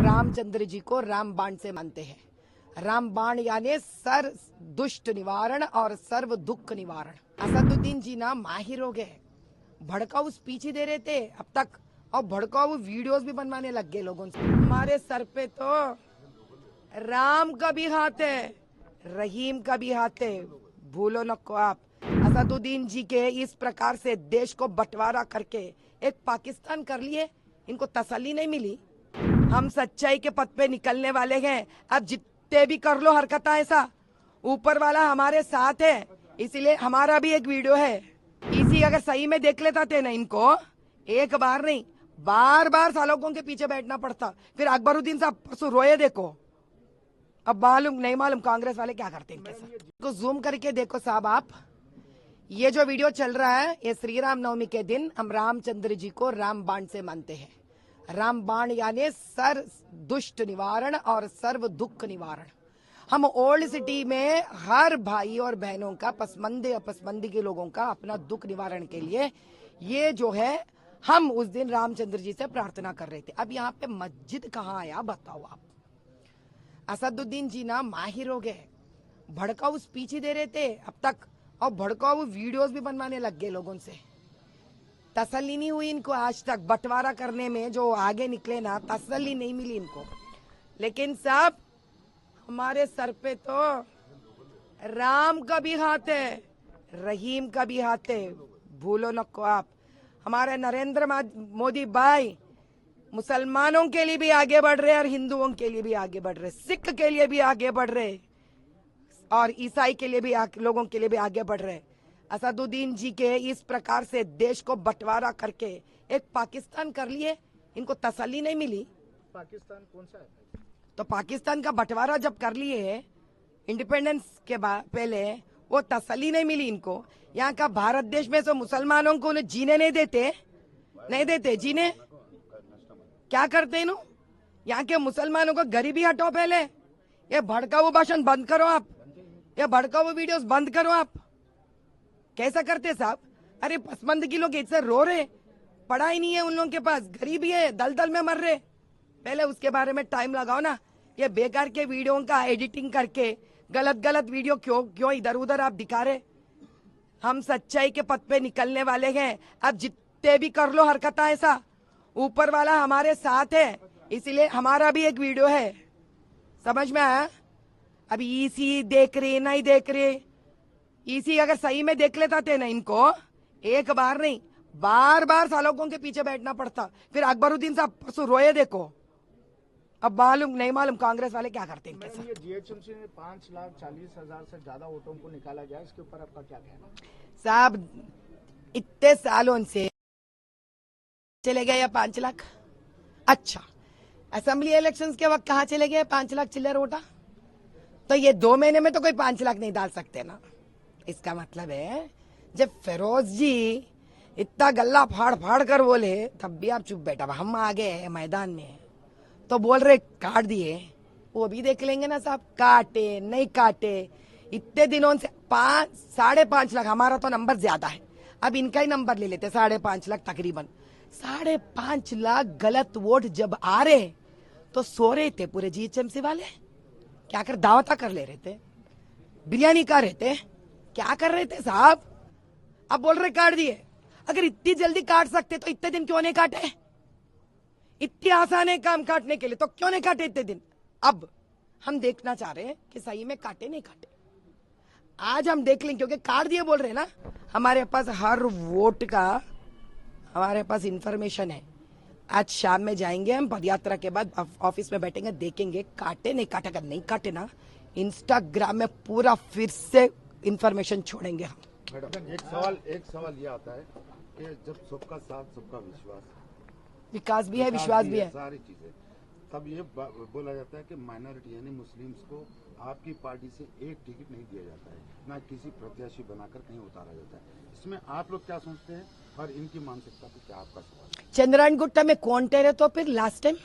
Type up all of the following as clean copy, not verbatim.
रामचंद्र जी को रामबाण से मानते हैं। रामबाण यानी सर दुष्ट निवारण और सर्व दुख निवारण। असदुद्दीन जी ना माहिर हो गए, भड़काऊ स्पीच ही दे रहे थे अब तक, और भड़काऊ वीडियोस भी बनवाने लग गए लोगों से। हमारे सर पे तो राम का भी हाथ है, रहीम का भी हाथ है, भूलो नको आप। असदुद्दीन जी के इस प्रकार से देश को बंटवारा करके एक पाकिस्तान कर लिए, इनको तसल्ली नहीं मिली। हम सच्चाई के पथ पे निकलने वाले हैं। अब जितने भी कर लो हरकत ऐसा, ऊपर वाला हमारे साथ है। इसीलिए हमारा भी एक वीडियो है, इसी अगर सही में देख लेता थे ना, इनको एक बार नहीं बार बार सालों के पीछे बैठना पड़ता। फिर अकबरुद्दीन साहब परसों रोए, देखो अब मालूम नहीं मालूम कांग्रेस वाले क्या करते हैं इनके साथ। तो जूम करके देखो साहब आप, ये जो वीडियो चल रहा है, ये श्री राम नवमी के दिन हम रामचंद्र जी को रामबाण से मानते हैं। रामबाण यानी सर दुष्ट निवारण और सर्व दुख निवारण। हम ओल्ड सिटी में हर भाई और बहनों का, पसमंदे अपसमंदी के लोगों का अपना दुख निवारण के लिए ये जो है, हम उस दिन रामचंद्र जी से प्रार्थना कर रहे थे। अब यहाँ पे मस्जिद कहाँ आया बताओ आप। असदुद्दीन जी ना माहिर हो गए, भड़काऊ स्पीच ही दे रहे थे अब तक, और भड़काऊ वीडियोस भी बनवाने लग गए लोगों से। तसल्ली नहीं हुई इनको आज तक, बंटवारा करने में जो आगे निकले ना, तसल्ली नहीं मिली इनको। लेकिन साहब हमारे सर पे तो राम का भी हाथ है, रहीम का भी हाथ है, भूलो नको आप। हमारे नरेंद्र मोदी भाई मुसलमानों के लिए भी आगे बढ़ रहे और हिंदुओं के लिए भी आगे बढ़ रहे, सिख के लिए भी आगे बढ़ रहे और ईसाई के लिए भी, लोगों के लिए भी आगे बढ़ रहे। असदुद्दीन जी के इस प्रकार से देश को बंटवारा करके एक पाकिस्तान कर लिए, इनको तसल्ली नहीं मिली। पाकिस्तान कौन सा है? तो पाकिस्तान का बंटवारा जब कर लिए इंडिपेंडेंस के पहले, वो तसल्ली नहीं मिली इनको। यहाँ का भारत देश में तो मुसलमानों को उन्हें जीने नहीं देते जीने। क्या करते हैं यहाँ के मुसलमानों को गरीबी हटाओ पहले, ये भड़काऊ भाषण बंद करो आप, ये भड़काऊ वीडियोस बंद करो आप। कैसा करते साहब? अरे पसमंद के लोग इससे रो रहे, पढ़ाई नहीं है उन लोगों के पास, गरीबी है, दलदल में मर रहे। पहले उसके बारे में टाइम लगाओ ना। ये बेकार के वीडियो का एडिटिंग करके गलत वीडियो क्यों इधर उधर आप दिखा रहे। हम सच्चाई के पथ पे निकलने वाले हैं। अब जितने भी कर लो हरकत ऐसा, ऊपर वाला हमारे साथ है। इसीलिए हमारा भी एक वीडियो है, समझ में आया? अब ईसी देख रहे नहीं देख रहे, ईसी अगर सही में देख लेता थे ना, इनको एक बार नहीं बार बार सालों के पीछे बैठना पड़ता। फिर अकबरुद्दीन साहब परसों रोए, देखो अब मालूम नहीं मालूम कांग्रेस वाले क्या करते हैं इनके साथ। ये जीएचएमसी में 5,40,000 से ज्यादा वोटों को निकाला गया, इसके ऊपर आपका क्या कहना? साहब इतने सालों से चले गए या 5 लाख? अच्छा, असेंबली इलेक्शंस के वक्त कहाँ चले गए 5 लाख चिल्लर वोटा? तो ये 2 महीने में तो कोई 5 लाख नहीं डाल सकते ना। इसका मतलब है जब फिरोज जी इतना गल्ला फाड़ कर बोले, तब भी आप चुप बैठा। हम आ गए मैदान में तो बोल रहे काट दिए, वो भी देख लेंगे ना साहब, काटे नहीं काटे। इतने दिनों से 5.5 लाख, हमारा तो नंबर ज्यादा है, अब इनका ही नंबर ले लेते, 5.5 लाख तकरीबन। 5.5 लाख गलत वोट जब आ रहे तो सो रहे थे पूरे जीएचएमसी वाले। क्या कर दावता कर ले रहे थे, बिरयानी खा रहे थे, क्या कर रहे थे साहब? अब बोल रहे काट दिए। अगर इतनी जल्दी काट सकते तो इतने दिन क्यों नहीं काटे? इतनी आसान है काम काटने के लिए, तो क्यों नहीं काटे इतने दिन? अब हम देखना चाह रहे हैं कि सही में काटे नहीं काटे। आज हम देख लेंगे, क्योंकि काट दिए बोल रहे हैं ना, हमारे पास हर वोट का हमारे पास इंफॉर्मेशन है। आज शाम में जाएंगे हम, पदयात्रा के बाद ऑफिस में बैठेंगे, देखेंगे काटे नहीं काटे। अगर नहीं काटे ना, इंस्टाग्राम में पूरा फिर से इंफॉर्मेशन छोड़ेंगे हम। मैडम एक सवाल ये आता है कि जब सबका साथ सबका विकास भी है, विश्वास भी है, सारी चीजें, तब ये बोला जाता है कि माइनॉरिटी यानी मुस्लिम्स को आपकी पार्टी से एक टिकट नहीं दिया जाता है, ना किसी प्रत्याशी बनाकर कहीं उतारा जाता है। इसमें आप लोग क्या सोचते हैं और इनकी मानसिकता पे क्या आपका सवाल? चंद्रायन गुट्टा में कौन ठहरे? तो फिर लास्ट टाइम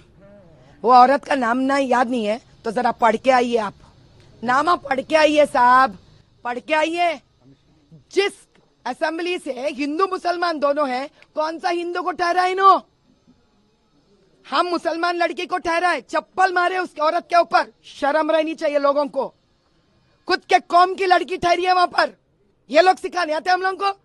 वो औरत का नाम ना याद नहीं है तो जरा पढ़ के आइए आप, नाम आप पढ़ के आइए साहब, पढ़ के आइए। जिस असेंबली से हिंदू मुसलमान दोनों हैं, कौन सा हिंदू को ठहरा इन्हों? हम मुसलमान लड़की को ठहराए, चप्पल मारे उस औरत के ऊपर। शर्म रहनी चाहिए लोगों को। खुद के कौम की लड़की ठहरी है वहां पर, ये लोग सिखाने आते हैं हम लोगों को।